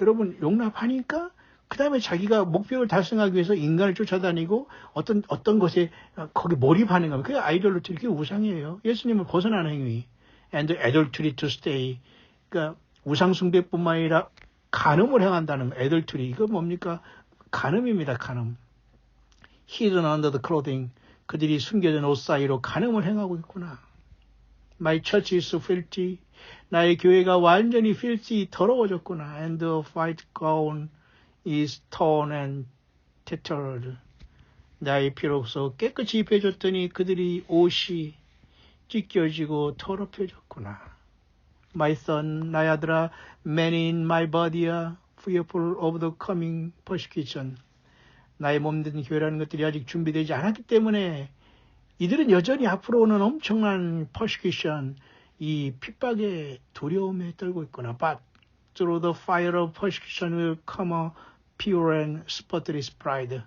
여러분 용납하니까 그 다음에 자기가 목표를 달성하기 위해서 인간을 쫓아다니고 어떤 것에 거기 몰입하는 겁니다. 그게 아이돌로티 그게 우상이에요. 예수님을 벗어나는 행위. And adultery to stay. 그러니까 우상숭배뿐만 아니라 간음을 행한다는 adultery. 이거 뭡니까? 간음입니다. 간음. Hidden under the clothing. 그들이 숨겨진 옷 사이로 간음을 행하고 있구나. My church is filthy. 나의 교회가 완전히 filthy, 더러워졌구나. And the white gown is torn and tattered. 나의 피로써 깨끗이 입혀줬더니 그들이 옷이 찢겨지고 더럽혀졌구나. My son, 나의 아들아, many in my body are fearful of the coming persecution. 나의 몸된 교회라는 것들이 아직 준비되지 않았기 때문에 이들은 여전히 앞으로 오는 엄청난 persecution, 이 핍박의 두려움에 떨고 있구나. But through the fire of persecution will come a pure and spotless bride.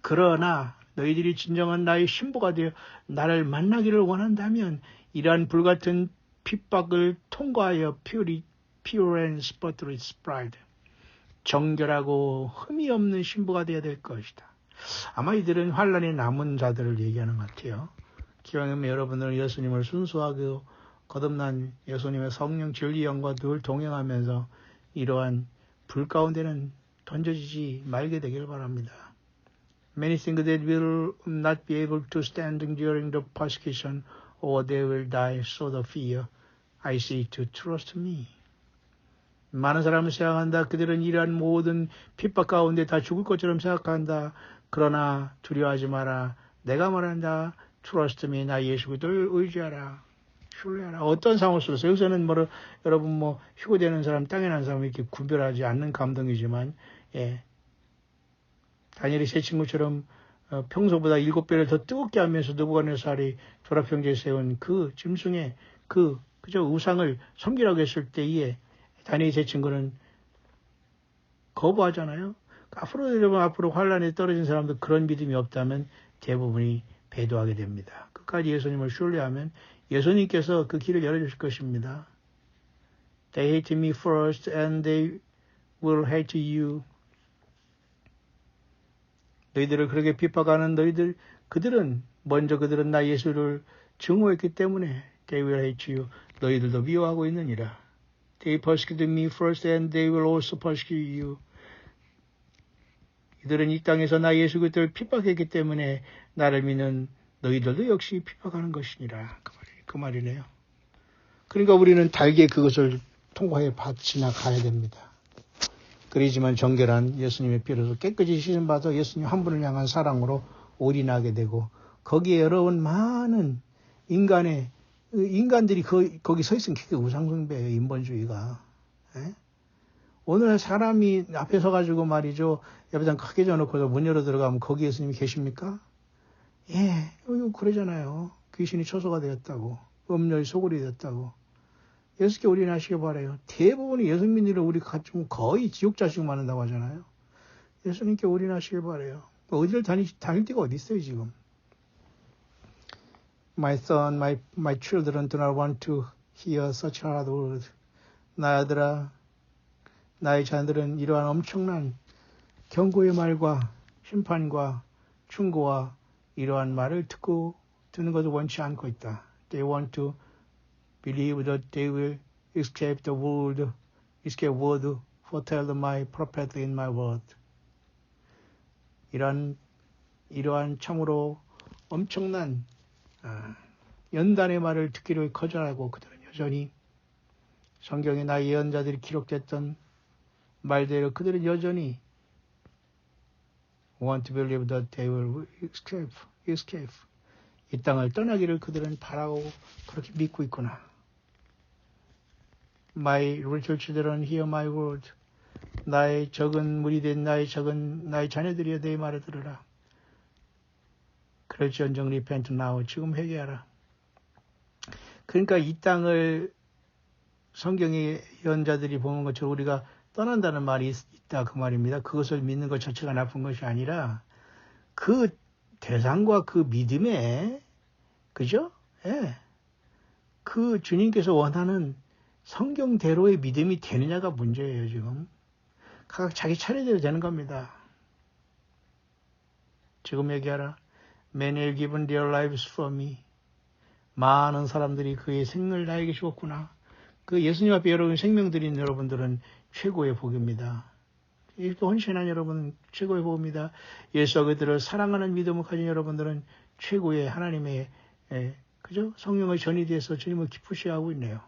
그러나 너희들이 진정한 나의 신부가 되어 나를 만나기를 원한다면 이러한 불같은 핍박을 통과하여 pure and spotless bride. 정결하고 흠이 없는 신부가 되어야 될 것이다. 아마 이들은 환란에 남은 자들을 얘기하는 것 같아요. 기왕이면 여러분들은 예수님을 순수하고 거듭난 예수님의 성령 진리 영과 늘 동행하면서 이러한 불 가운데는 던져지지 말게 되길 바랍니다. Many think that will not be able to stand during the persecution or they will die, so the fear I see to trust me. 많은 사람을 생각한다. 그들은 이러한 모든 핍박 가운데 다 죽을 것처럼 생각한다. 그러나 두려워하지 마라. 내가 말한다. Trust me. 나 예수 그리스도를 의지하라. 신뢰하라. 어떤 상황 속에서 여기서는 여러분 휴고되는 사람, 땅에 난 사람 이렇게 구별하지 않는 감동이지만 다니엘이 세 친구처럼 평소보다 7배를 더 뜨겁게 하면서 느부갓네살이 조라평지에 세운 그 짐승의 그저 우상을 섬기라고 했을 때에 다니엘 세 친구는 거부하잖아요. 앞으로 환란에 떨어진 사람도 그런 믿음이 없다면 대부분이 배도하게 됩니다. 끝까지 예수님을 신뢰하면 예수님께서 그 길을 열어주실 것입니다. They hate me first and they will hate you. 너희들을 그렇게 비판하는 그들은 나 예수를 증오했기 때문에 they will hate you. 너희들도 미워하고 있느니라. They persecuted me first and they will also persecute you. 이들은 이 땅에서 나 예수 그리스도를 핍박했기 때문에 나를 믿는 너희들도 역시 핍박하는 것이니라. 그 말이네요. 그러니까 우리는 달게 그것을 통과해 지나가야 됩니다. 그러지만 정결한 예수님의 피로서 깨끗이 씻은 바도 예수님 한 분을 향한 사랑으로 올인하게 되고 거기에 여러분 많은 인간들이 거기 서 있으면 그게 우상숭배예요. 인본주의가. 에? 오늘 사람이 앞에 서가지고 말이죠. 예배당 크게 져놓고서 문 열어 들어가면 거기 예수님이 계십니까? 예, 그러잖아요. 귀신이 처소가 되었다고. 음료의 소굴이 되었다고. 예수께 올인하시기 바라요. 대부분의 예수민들을 우리 갖추면 거의 지옥 자식만 한다고 하잖아요. 예수님께 올인하시기 바라요. 어디를 다닐 데가 어디 있어요, 지금. My son, my children do not want to hear such hard words. 나의 아들아, 나의 자녀들은 이러한 엄청난 경고의 말과 심판과 충고와 이러한 말을 듣는 것을 원치 않고 있다. They want to believe that they will escape word, foretell my prophet in my word. 이러한 참으로 엄청난 연단의 말을 듣기를 거절하고 그들은 여전히 성경에 나의 예언자들이 기록됐던 말대로 그들은 여전히 want to believe that they will escape. 이 땅을 떠나기를 그들은 바라고 그렇게 믿고 있구나. My little children hear my word. 나의 적은 무리 된 나의 자녀들이여 내 말을 들으라. 그럴지언정 repent now. 지금 회개하라. 그러니까 이 땅을 성경의 예언자들이 보는 것처럼 우리가 떠난다는 말이 있다 그 말입니다. 그것을 믿는 것 자체가 나쁜 것이 아니라 그 대상과 그 믿음에 그죠? 예. 그 주님께서 원하는 성경대로의 믿음이 되느냐가 문제예요, 지금. 각각 자기 차례대로 되는 겁니다. 지금 얘기하라. Many have given their lives for me. 많은 사람들이 그의 생명을 나에게 주었구나. 그 예수님 앞에 여러분 생명 드린 여러분들은 최고의 복입니다. 이렇게 헌신한 여러분은 최고의 복입니다. 예수와 그들을 사랑하는 믿음을 가진 여러분들은 최고의 하나님의 그죠? 성령의 전이 돼서 주님을 기쁘시하고 있네요.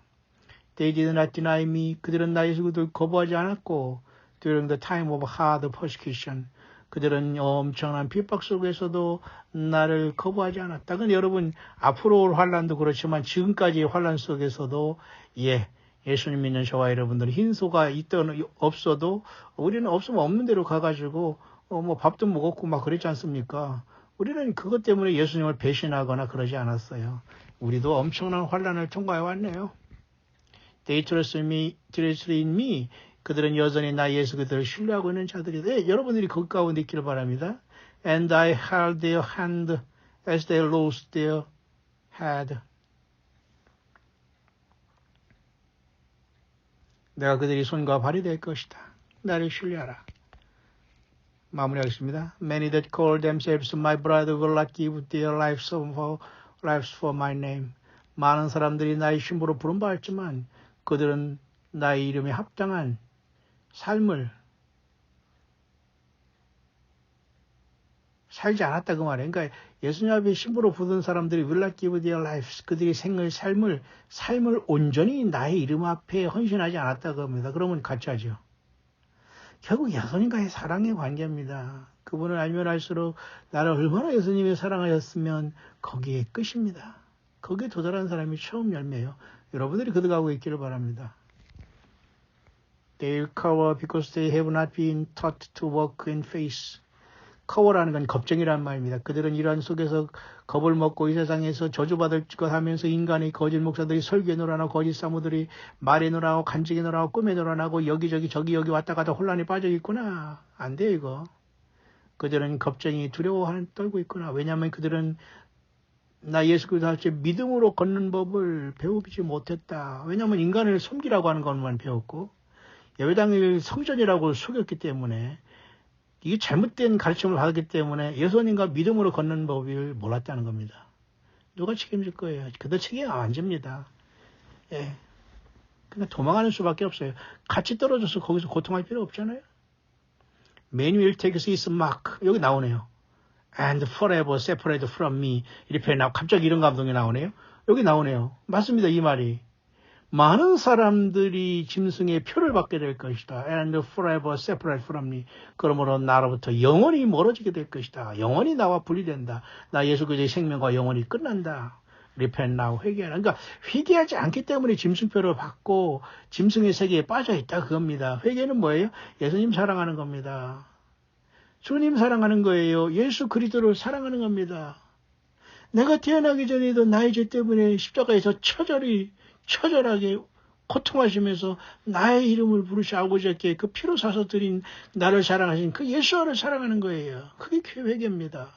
They did not deny me. 그들은 나 예수 그들을 거부하지 않았고 during the time of hard persecution. 그들은 엄청난 핍박 속에서도 나를 거부하지 않았다. 근데 여러분 앞으로 올 환란도 그렇지만 지금까지의 환란 속에서도 예수님 믿는 저와 여러분들 흰소가 있던 없어도 우리는 없으면 없는 대로 가가지고 밥도 먹었고 막 그랬지 않습니까? 우리는 그것 때문에 예수님을 배신하거나 그러지 않았어요. 우리도 엄청난 환란을 통과해 왔네요. They trust in me. 그들은 여전히 나 예수 그들을 신뢰하고 있는 자들이다. 여러분들이 그 가운데 있기를 바랍니다. And I held their hand as they lost their head. 내가 그들이 손과 발이 될 것이다. 나를 신뢰하라. 마무리하겠습니다. Many that call themselves my brother will not give their lives for my name. 많은 사람들이 나의 신부로 부름받았지만 그들은 나의 이름에 합당한 삶을 살지 않았다 그 말이에요. 그러니까 예수님 앞에 신부로 부른 사람들이 will not give their lives, 그들이 삶을 온전히 나의 이름 앞에 헌신하지 않았다 그 겁니다. 그러면 가짜죠. 결국 예수님과의 사랑의 관계입니다. 그분을 알면 알수록 나를 얼마나 예수님이 사랑하셨으면 거기에 끝입니다. 거기에 도달한 사람이 처음 열매예요. 여러분들이 거듭가고 있기를 바랍니다. They cover because they have not been taught to walk in faith. 커버라는 건 겁쟁이란 말입니다. 그들은 이러한 속에서 겁을 먹고 이 세상에서 저주받을 것 하면서 인간의 거짓 목사들이 설교에 놀아나고 거짓 사모들이 말에 놀아나고 간직에 놀아나고 꿈에 놀아나고 여기저기 저기 여기 왔다 갔다 혼란에 빠져 있구나. 안 돼요 이거. 그들은 겁쟁이 두려워하는 떨고 있구나. 왜냐하면 그들은 나 예수 그리스도 할 때 믿음으로 걷는 법을 배우지 못했다. 왜냐하면 인간을 섬기라고 하는 것만 배웠고 예배당을 성전이라고 속였기 때문에 이게 잘못된 가르침을 받았기 때문에 예수님과 믿음으로 걷는 법을 몰랐다는 겁니다. 누가 책임질 거예요? 그들 책임 안 집니다. 예. 그러니까 도망가는 수밖에 없어요. 같이 떨어져서 거기서 고통할 필요 없잖아요. Man will take his mark. 여기 나오네요. And forever separated from me. 이렇게 나오고 갑자기 이런 감동이 나오네요. 여기 나오네요. 맞습니다. 이 말이. 많은 사람들이 짐승의 표를 받게 될 것이다. And forever separated from me. 그러므로 나로부터 영원히 멀어지게 될 것이다. 영원히 나와 분리된다. 나 예수 그리스도의 생명과 영원히 끝난다. Repent now. 회개하라. 그러니까 회개하지 않기 때문에 짐승표를 받고 짐승의 세계에 빠져 있다 그겁니다. 회개는 뭐예요? 예수님 사랑하는 겁니다. 주님 사랑하는 거예요. 예수 그리스도를 사랑하는 겁니다. 내가 태어나기 전에도 나의 죄 때문에 십자가에서 처절하게 고통하시면서 나의 이름을 부르시 아버지께 그 피로 사서 드린 나를 사랑하신 그 예수를 사랑하는 거예요. 그게 회개입니다.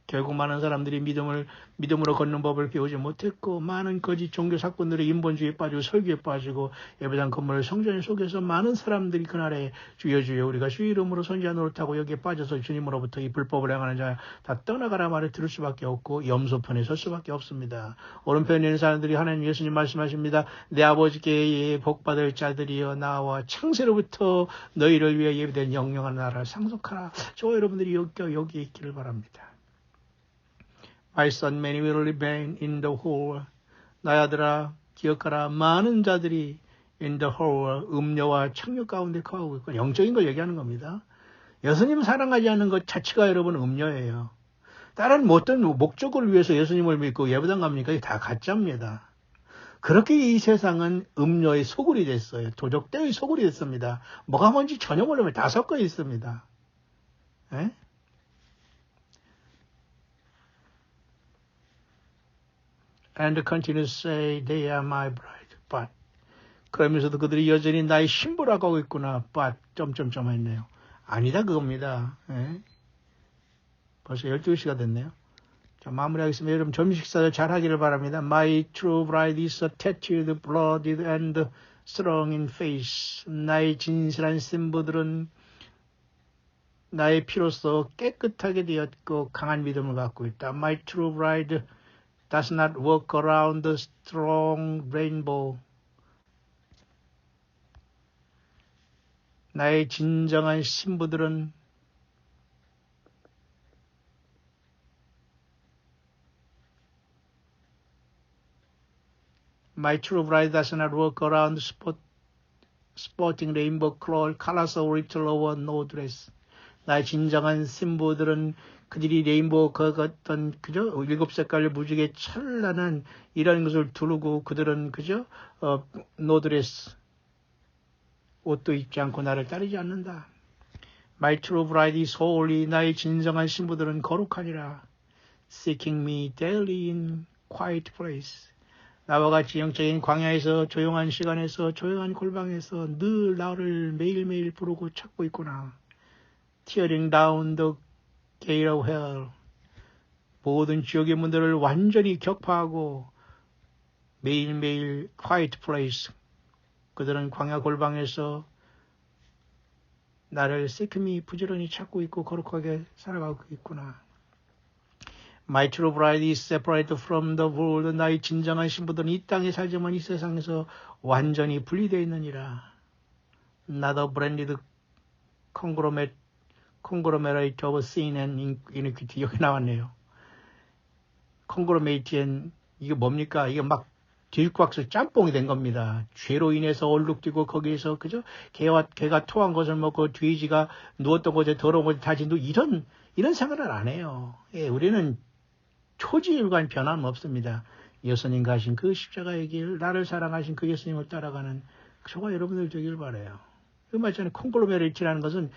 결국 많은 사람들이 믿음으로 걷는 법을 배우지 못했고 많은 거짓 종교 사건들의 인본주의에 빠지고 설교에 빠지고 예배당 건물 성전 속에서 많은 사람들이 그날에 주여 우리가 주의 이름으로 선지자 노릇하고 여기에 빠져서 주님으로부터 이 불법을 행하는 자 다 떠나가라 말을 들을 수밖에 없고 염소편에 설 수밖에 없습니다. 오른편에 있는 사람들이 하나님 예수님 말씀하십니다. 내 아버지께 복받을 자들이여 나와 창세로부터 너희를 위해 예비된 영영한 나라를 상속하라. 저 여러분들이 여기에 있기를 바랍니다. My son, many will remain in the hole. 나의 아들아, 기억하라. 많은 자들이 in the hole, 음녀와 착륙 가운데 거하고 있고 영적인 걸 얘기하는 겁니다. 예수님 사랑하지 않는 것 자체가 여러분 음녀예요. 다른 어떤 목적을 위해서 예수님을 믿고 예배당 갑니까? 이게 다 가짜입니다. 그렇게 이 세상은 음녀의 소굴이 됐어요. 도적대의 소굴이 됐습니다. 뭐가 뭔지 전혀 모르면 다 섞여 있습니다. 에? And continue to say, they are my bride. But. 그러면서도 그들이 여전히 나의 신부라고 하고 있구나. But. 점점점 했네요. 아니다 그겁니다. 예? 벌써 12시가 됐네요. 자, 마무리하겠습니다. 여러분 점심 식사를 잘 하기를 바랍니다. My true bride is tattooed, blooded, and strong in face. 나의 진실한 신부들은 나의 피로써 깨끗하게 되었고 강한 믿음을 갖고 있다. My true bride does not walk around the strong rainbow. 나의 진정한 신부들은 My true bride does not walk around sporting rainbow colors of little over no dress. 나의 진정한 신부들은 그들이 레인보우 어떤 그죠? 일곱 색깔 무지개 찬란한 이런 것을 두르고 그들은 그죠? 노드레스 옷도 입지 않고 나를 따르지 않는다. My true bride is holy. 나의 진정한 신부들은 거룩하니라. Seeking me daily in quiet place. 나와 같이 영적인 광야에서 조용한 시간에서 조용한 골방에서 늘 나를 매일매일 부르고 찾고 있구나. Tearing down the gate of hell. 모든 지옥의 문들을 완전히 격파하고 매일매일 quiet place. 그들은 광야 골방에서 나를 seek me 부지런히 찾고 있고 거룩하게 살아가고 있구나. My true bride is separated from the world. 나의 진정한 신부들은 이 땅에 살지만 이 세상에서 완전히 분리되어 있느니라. not a branded conglomerate of sin and iniquity. 여기 나왔네요. conglomerate, 이게 뭡니까? 이게 막 뒤꽉서 짬뽕이 된 겁니다. 죄로 인해서 얼룩지고 거기에서 그죠? 개가 토한 것을 먹고 돼지가 누웠던 곳에 더러운 곳에 다진 이런 생각을 안 해요. 예, 우리는 초지일관 변함 없습니다. 예수님과 하신 그 십자가의 길, 나를 사랑하신 그 예수님을 따라가는 저와 여러분들 되길 바라요. 그 말처럼 콩글로메레이트라는 것은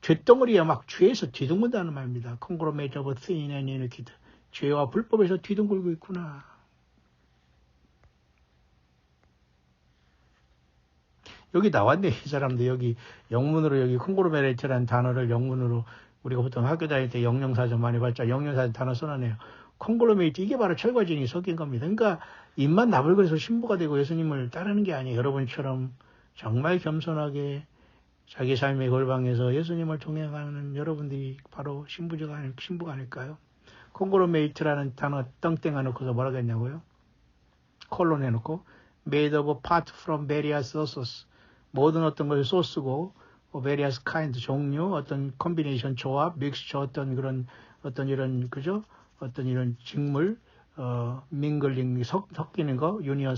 죄덩어리에 막 죄에서 뒤둥근다는 말입니다. 콩글로메이트 오브 sin and iniquity. 죄와 불법에서 뒤둥글고 있구나. 여기 나왔네, 이 사람도. 여기 영문으로 여기 콩글로메레이트라는 단어를 영문으로 우리가 보통 학교 다닐 때 영영사전 많이 봤죠. 영영사전 단어 써놨네요. 콩글로메이트, 이게 바로 철과진이 섞인 겁니다. 그러니까 입만 나불거려서 신부가 되고 예수님을 따르는 게 아니에요. 여러분처럼 정말 겸손하게 자기 삶의 골방에서 예수님을 동행하는 여러분들이 바로 신부가 아닐까요? 콩글로메이트라는 단어 떵땡 해놓고서 뭐라고 했냐고요? 콜론 해놓고 made of part from various sources. 모든 어떤 것을 소스고 various kind 종류, 어떤 컨비네이션 조합, 믹스처 어떤 이런 그죠? 어떤 이런 직물, 밍글링 섞이는 거, 유니언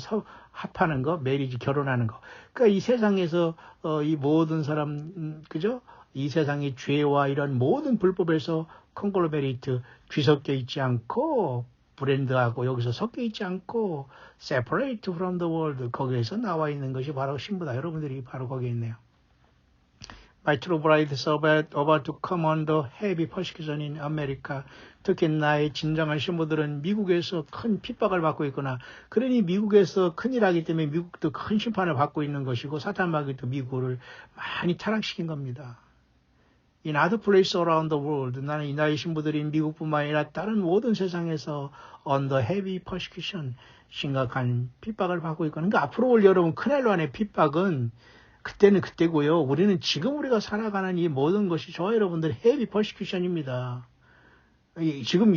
합하는 거, 메리지 결혼하는 거. 그러니까 이 세상에서 이 모든 사람 그죠? 이 세상의 죄와 이런 모든 불법에서 콩글로메리트 뒤섞여 있지 않고 브랜드하고 여기서 섞여 있지 않고 separate from the world 거기에서 나와 있는 것이 바로 신부다. 여러분들이 바로 거기에 있네요. My true bride is about to come under heavy persecution in America. 특히 나의 진정한 신부들은 미국에서 큰 핍박을 받고 있구나. 그러니 미국에서 큰일 하기 때문에 미국도 큰 심판을 받고 있는 것이고 사탄마귀도 미국을 많이 타락시킨 겁니다. In other places around the world, 나는 나의 신부들이 미국뿐만 아니라 다른 모든 세상에서 under heavy persecution, 심각한 핍박을 받고 있고, 그러니까 앞으로 올 여러분 크넬로안의 핍박은 그때는 그때고요. 우리는 지금 우리가 살아가는 이 모든 것이 저와 여러분들 heavy persecution입니다. 지금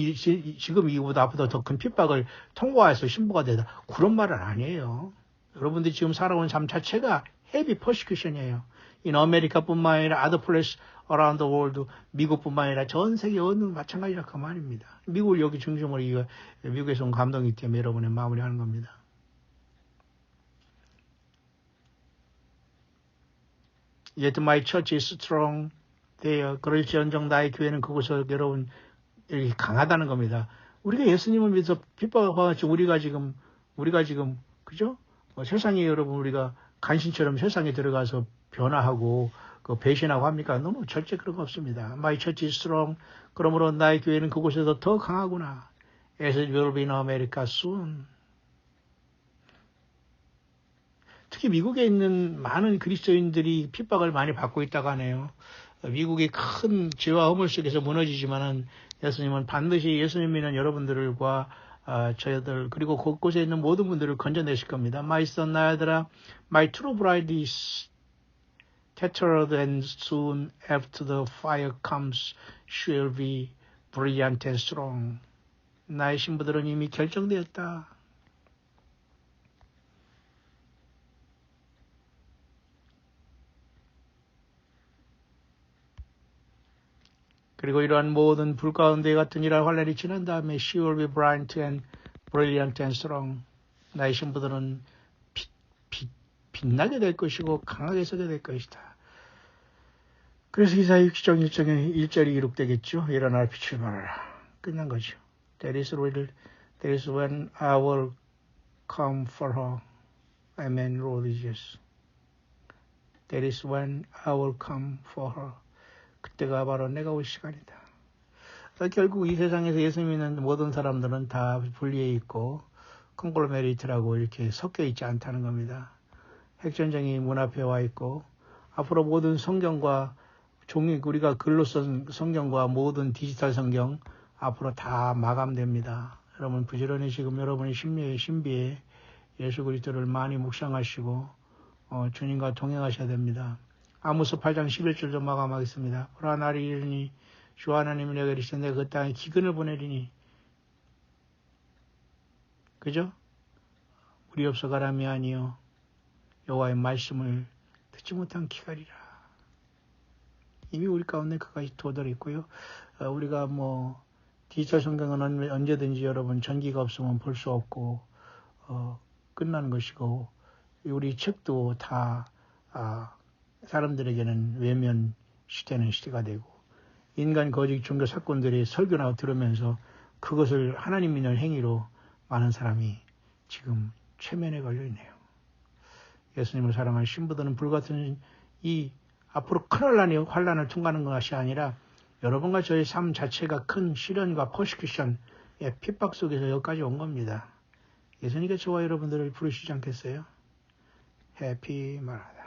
이보다 앞으로 더 큰 핍박을 통과해서 신부가 되다. 그런 말은 아니에요. 여러분들이 지금 살아온 삶 자체가 heavy persecution이에요. In 아메리카뿐만 아니라 other places around the world, 미국뿐만 아니라 전 세계 어느 마찬가지라 그 말입니다. 미국을 여기 중심으로 미국에서 온 감동이기 때문에 여러분의 마무리하는 겁니다. Yet my church is strong there. 그럴지언정 나의 교회는 그곳에서 여러분 이렇게 강하다는 겁니다. 우리가 예수님을 믿어서 핍박을 받았지 우리가 지금 그죠? 세상에 여러분 우리가 간신처럼 세상에 들어가서 변화하고 그 배신하고 합니까? 너무 절대 그런 거 없습니다. My church is strong. 그러므로 나의 교회는 그곳에서 더 강하구나. As it will be in America soon. 특히 미국에 있는 많은 그리스도인들이 핍박을 많이 받고 있다고 하네요. 미국이 큰 죄와 허물 속에서 무너지지만은 예수님은 반드시 예수님 믿는 여러분들과 저희들 그리고 곳곳에 있는 모든 분들을 건져내실 겁니다. My son, 나의 아들아, my true bride is tethered and soon after the fire comes, she will be brilliant and strong. 나의 신부들은 이미 결정되었다. 그리고 이러한 모든 불 가운데 같은 이러한 환란이 지난 다음에 she will be bright and brilliant and strong. 나의 신부들은 빛나게 될 것이고 강하게 서게 될 것이다. 그래서 이사야 60장 1절이 기록되겠죠. 일어나 빛을 발하라. 끝난 거죠. That is when I will come for her. Amen, Lord Jesus. That is when I will come for her. 그때가 바로 내가 올 시간이다. 결국 이 세상에서 예수 믿는 모든 사람들은 다 분리해 있고 콩글로메리트라고 이렇게 섞여 있지 않다는 겁니다. 핵전쟁이 문 앞에 와 있고 앞으로 모든 성경과 우리가 글로 쓴 성경과 모든 디지털 성경 앞으로 다 마감됩니다. 여러분 부지런히 지금 여러분의 신비에 예수 그리스도를 많이 묵상하시고 주님과 동행하셔야 됩니다. 아모스 8장 11절 좀 마감하겠습니다. 보라 날이 이르니 주 하나님이 내가 이르시되 내가 그 땅에 기근을 보내리니 그죠? 물이 없어 가람이 아니요 여호와의 말씀을 듣지 못한 기갈이라. 이미 우리 가운데 그것이 도달해 있고요. 우리가 뭐 디지털 성경은 언제든지 여러분 전기가 없으면 볼 수 없고 끝나는 것이고, 우리 책도 다 사람들에게는 외면 시대는 시대가 되고, 인간 거짓 종교 사건들이 설교나 들으면서 그것을 하나님 믿는 행위로 많은 사람이 지금 최면에 걸려 있네요. 예수님을 사랑하는 신부들은 불같은 이 앞으로 큰 환란을 통과하는 것이 아니라 여러분과 저의 삶 자체가 큰 시련과 퍼시큐션의 핍박 속에서 여기까지 온 겁니다. 예수님께 저와 여러분들을 부르시지 않겠어요? 해피 말하다.